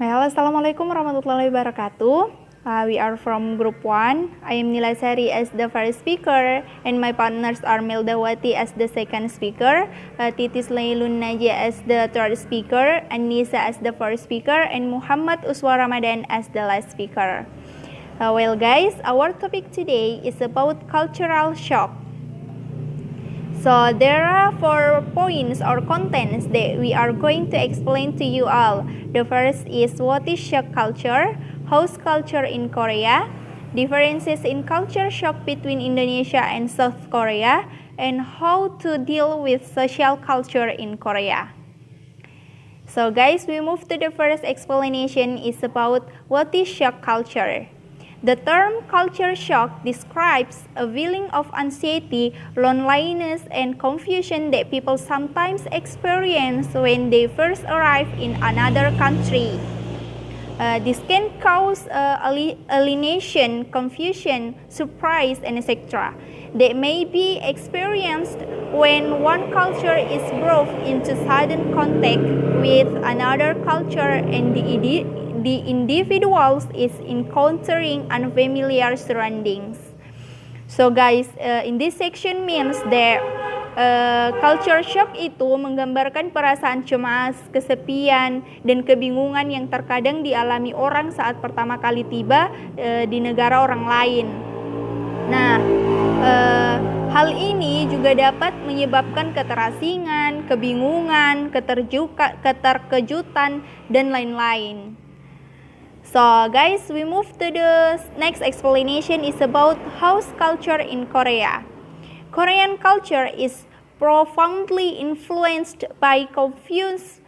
Well, Assalamualaikum warahmatullahi wabarakatuh. We are from Group 1. I am Nila Sari as the first speaker, and my partners are Meldawati as the second speaker, Titis Lailun Najia as the third speaker, Anissa as the first speaker, and Muhammad Uswa Ramadan as the last speaker. Well, guys, our topic today is about cultural shock. So there are 4 points or contents that we are going to explain to you all. The first is what is shock culture, house culture in Korea, differences in culture shock between Indonesia and South Korea, and how to deal with social culture in Korea. So guys, we move to the first explanation is about what is shock culture. The term culture shock describes a feeling of anxiety, loneliness, and confusion that people sometimes experience when they first arrive in another country. This can cause alienation, confusion, surprise, and etc. That may be experienced when one culture is brought into sudden contact with another culture and the individuals is encountering unfamiliar surroundings. So guys, in this section means that culture shock itu menggambarkan perasaan cemas, kesepian, dan kebingungan yang terkadang dialami orang saat pertama kali tiba di negara orang lain. Nah, hal ini juga dapat menyebabkan keterasingan, kebingungan, keterkejutan, dan lain-lain. So guys, we move to the next explanation is about house culture in Korea. Korean culture is profoundly influenced by Confucius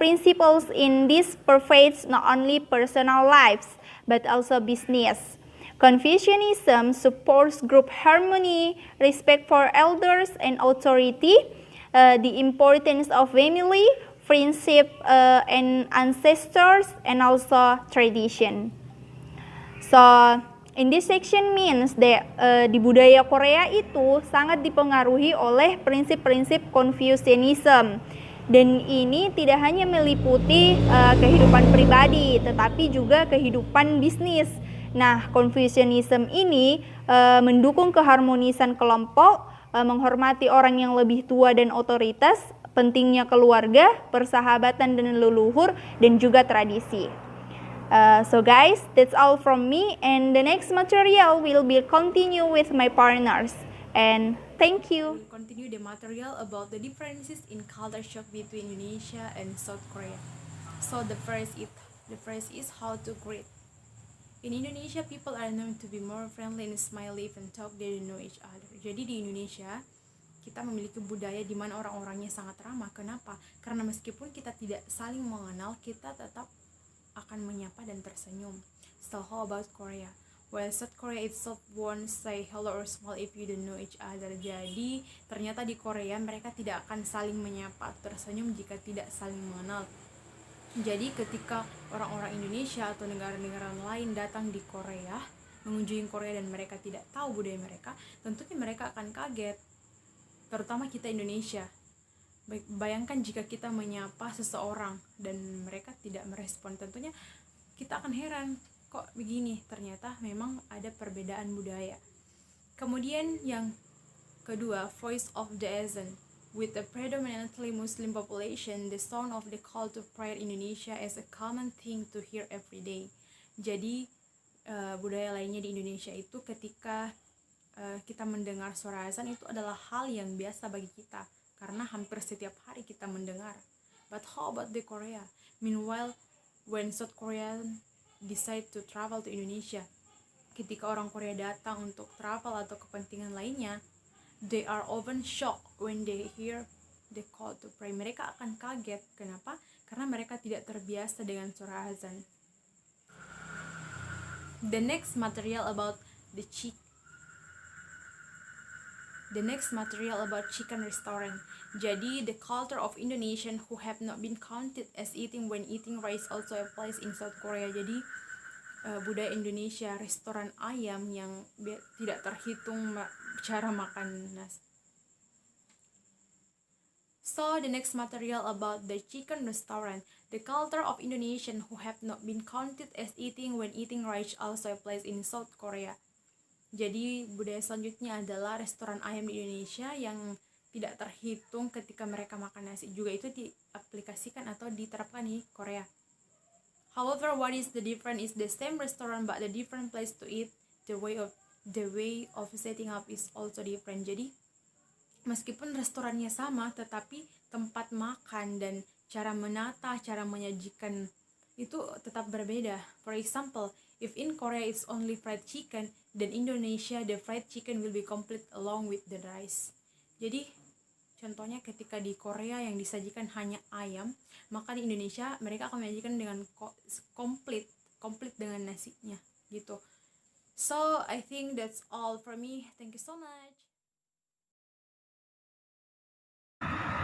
principles in this pervades not only personal lives but also business. Confucianism supports group harmony, respect for elders and authority, the importance of family, friendship and ancestors, and also tradition. So in this section means that di budaya Korea itu sangat dipengaruhi oleh prinsip-prinsip Confucianism, dan ini tidak hanya meliputi kehidupan pribadi tetapi juga kehidupan bisnis. Nah, Confucianism ini mendukung keharmonisan kelompok, menghormati orang yang lebih tua dan otoritas, pentingnya keluarga, persahabatan dan leluhur, dan juga tradisi. So guys, that's all from me, and the next material will be continue with my partners. And thank you. We'll continue the material about the differences in culture shock between Indonesia and South Korea. So the first is how to greet. In Indonesia, people are known to be more friendly and smiley even talk they don't know each other. Jadi di Indonesia kita memiliki budaya di mana orang-orangnya sangat ramah. Kenapa? Karena meskipun kita tidak saling mengenal, kita tetap akan menyapa dan tersenyum. So how about Korea? Well, South Korea itself won't say hello or smile if you don't know each other. Jadi ternyata di Korea mereka tidak akan saling menyapa atau tersenyum jika tidak saling mengenal. Jadi ketika orang-orang Indonesia atau negara-negara lain datang di Korea, mengunjungi Korea dan mereka tidak tahu budaya mereka, tentunya mereka akan kaget. Terutama kita Indonesia. Bayangkan jika kita menyapa seseorang dan mereka tidak merespon, tentunya kita akan heran, kok begini? Ternyata memang ada perbedaan budaya. Kemudian yang kedua, voice of the azan. With a predominantly Muslim population, the sound of the call to prayer Indonesia is a common thing to hear every day. Jadi budaya lainnya di Indonesia itu ketika kita mendengar suara azan itu adalah hal yang biasa bagi kita karena hampir setiap hari kita mendengar. But how about the Korea? Meanwhile, when South Korean decide to travel to Indonesia, ketika orang Korea datang untuk travel atau kepentingan lainnya, they are often shocked when they hear the call to pray. Mereka akan kaget. Kenapa? Karena mereka tidak terbiasa dengan suara azan. The next material about chicken restaurant. Jadi the culture of Indonesian who have not been counted as eating when eating rice also applies in South Korea. Jadi budaya Indonesia restoran ayam yang tidak terhitung cara makan nasi. So the next material about the chicken restaurant. The culture of Indonesian who have not been counted as eating when eating rice also applies in South Korea. Jadi budaya selanjutnya adalah restoran ayam di Indonesia yang tidak terhitung ketika mereka makan nasi. Juga itu diaplikasikan atau diterapkan di Korea. However, what is the difference is the same restaurant but the different place to eat. The way of setting up is also different. Jadi meskipun restorannya sama, tetapi tempat makan dan cara menata, cara menyajikan itu tetap berbeda. For example, if in Korea it's only fried chicken, then Indonesia the fried chicken will be complete along with the rice. Jadi contohnya ketika di Korea yang disajikan hanya ayam, maka di Indonesia mereka akan menyajikan dengan komplit dengan nasinya gitu. So I think that's all for me. Thank you so much.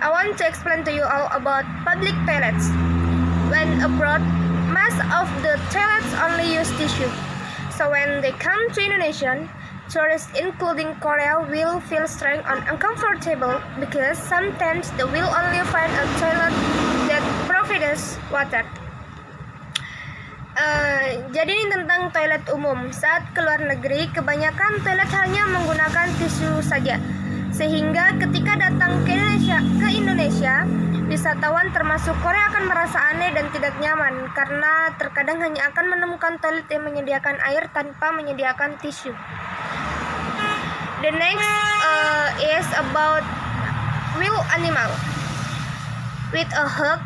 I want to explain to you all about public toilets. When abroad, most of the toilets only use tissue. So when they come to Indonesia, tourists including Korea will feel strange and uncomfortable because sometimes they will only find a toilet that provides water. Jadi ini tentang toilet umum. Saat keluar negeri, kebanyakan toilet hanya menggunakan tisu saja. Sehingga ketika datang ke Indonesia, wisatawan termasuk Korea akan merasa aneh dan tidak nyaman karena terkadang hanya akan menemukan toilet yang menyediakan air tanpa menyediakan tisu. The next is about wild animal. With a hug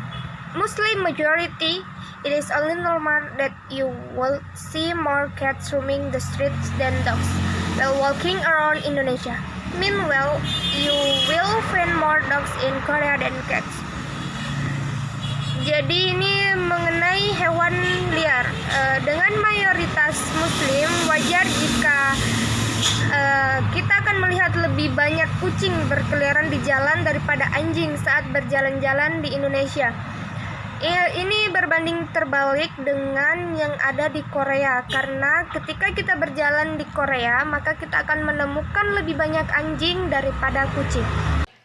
Muslim majority, it is only normal that you will see more cats roaming the streets than dogs while walking around Indonesia. Meanwhile, you will find more dogs in Korea than cats. Jadi ini mengenai hewan liar. Dengan mayoritas Muslim, wajar jika kita akan melihat lebih banyak kucing berkeliaran di jalan daripada anjing saat berjalan-jalan di Indonesia. Ini berbanding terbalik dengan yang ada di Korea, karena ketika kita berjalan di Korea, maka kita akan menemukan lebih banyak anjing daripada kucing.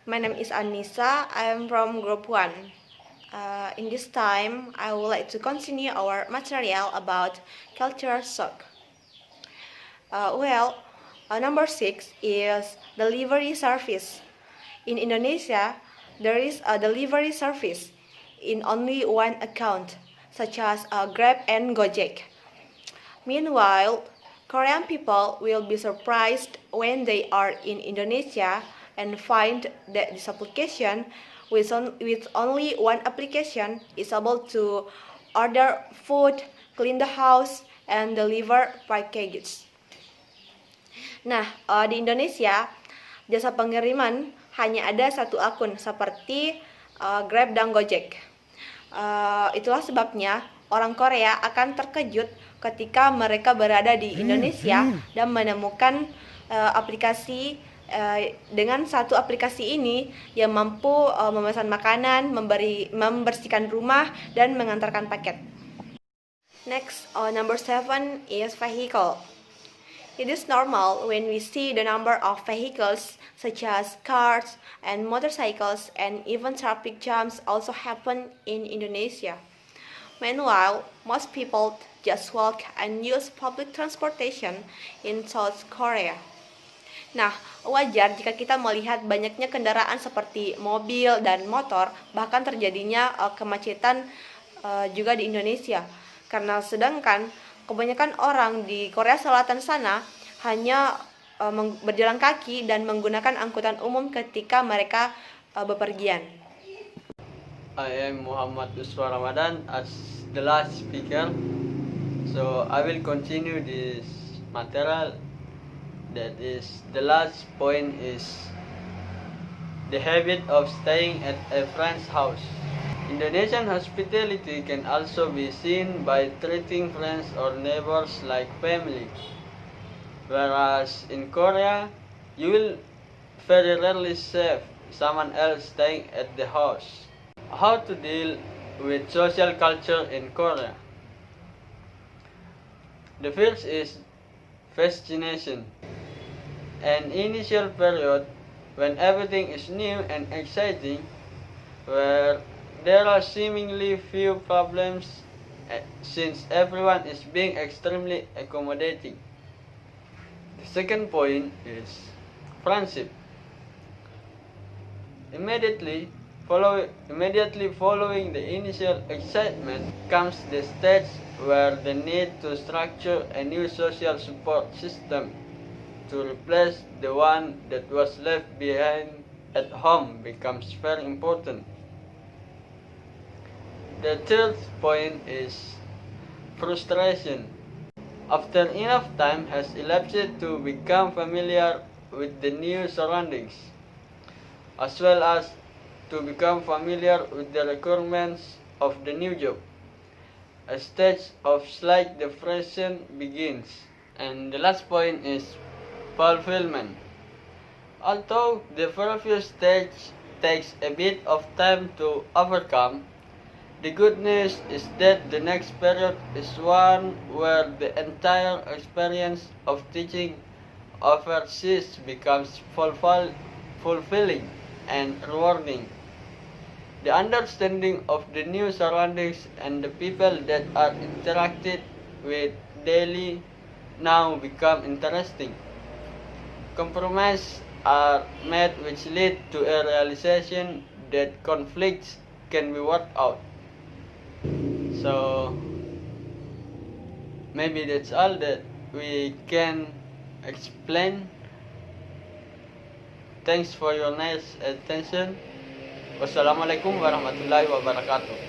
My name is Anissa. I am from Group 1. In this time, I would like to continue our material about culture shock. Number 6 is delivery service. In Indonesia, there is a delivery service in only one account, such as Grab and Gojek. Meanwhile, Korean people will be surprised when they are in Indonesia and find that this application, with only one application, is able to order food, clean the house, and deliver packages. Nah, di Indonesia, jasa pengiriman hanya ada satu akun seperti Grab dan Gojek. Itulah sebabnya orang Korea akan terkejut ketika mereka berada di Indonesia dan menemukan aplikasi dengan satu aplikasi ini yang mampu memesan makanan, membersihkan rumah, dan mengantarkan paket. Next, number 7 is vehicle. It is normal when we see the number of vehicles such as cars and motorcycles, and even traffic jams also happen in Indonesia. Meanwhile, most people just walk and use public transportation in South Korea. Nah, wajar jika kita melihat banyaknya kendaraan seperti mobil dan motor, bahkan terjadinya kemacetan juga di Indonesia. Karena sedangkan kebanyakan orang di Korea Selatan sana hanya berjalan kaki dan menggunakan angkutan umum ketika mereka bepergian. I am Muhammad Uswa Ramadan as the last speaker. So I will continue this material. That is, the last point is the habit of staying at a friend's house. Indonesian hospitality can also be seen by treating friends or neighbors like family. Whereas in Korea, you will very rarely see someone else staying at the house. How to deal with social culture in Korea? The first is fascination. An initial period when everything is new and exciting, where there are seemingly few problems since everyone is being extremely accommodating. The second point is friendship. Immediately following the initial excitement comes the stage where the need to structure a new social support system to replace the one that was left behind at home becomes very important. The third point is frustration. After enough time has elapsed to become familiar with the new surroundings, as well as to become familiar with the requirements of the new job, a stage of slight depression begins. And the last point is fulfillment. Although the previous stage takes a bit of time to overcome, the good news is that the next period is one where the entire experience of teaching overseas becomes fulfilling and rewarding. The understanding of the new surroundings and the people that are interacted with daily now become interesting. Compromises are made which lead to a realization that conflicts can be worked out. So maybe that's all that we can explain. Thanks for your nice attention. Wassalamualaikum warahmatullahi wabarakatuh.